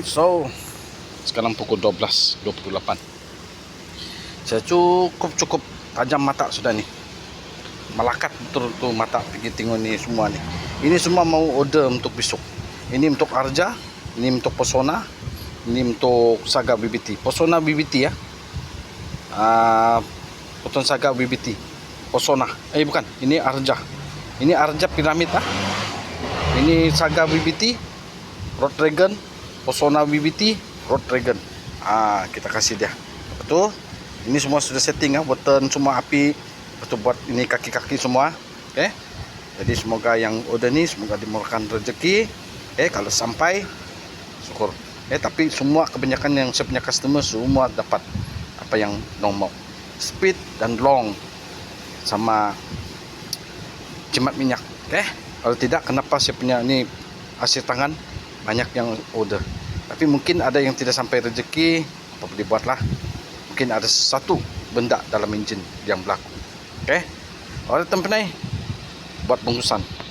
So sekarang pukul 12.28. Saya cukup tajam mata sudah nih. Melekat betul tuh mata pergi tengok ni semua nih. Ini semua mau order untuk besok. Ini untuk Arja, ini untuk Pesona, ini untuk Saga BBT. Pesona BBT ya. Pesona Saga BBT. Pesona. Bukan, ini Arja. Ini Arja Piramid ah. Ini Saga BBT, Road Dragon, Pesona BBT, Road Dragon. Kita kasih dia. Betul. Ini semua sudah setting ah, button semua api. Betul, buat ini kaki-kaki semua. Oke. Jadi semoga yang order ni semoga dimurahkan rezeki. Kalau sampai syukur. Tapi semua kebanyakan yang saya punya customer semua dapat apa yang normal. Speed dan long sama jimat minyak. Kalau tidak, kenapa saya punya ni hasil tangan banyak yang order. Tapi mungkin ada yang tidak sampai rezeki, apa boleh buatlah. Mungkin ada sesuatu benda dalam enjin yang berlaku. Orang tempat ni buat bungkusan.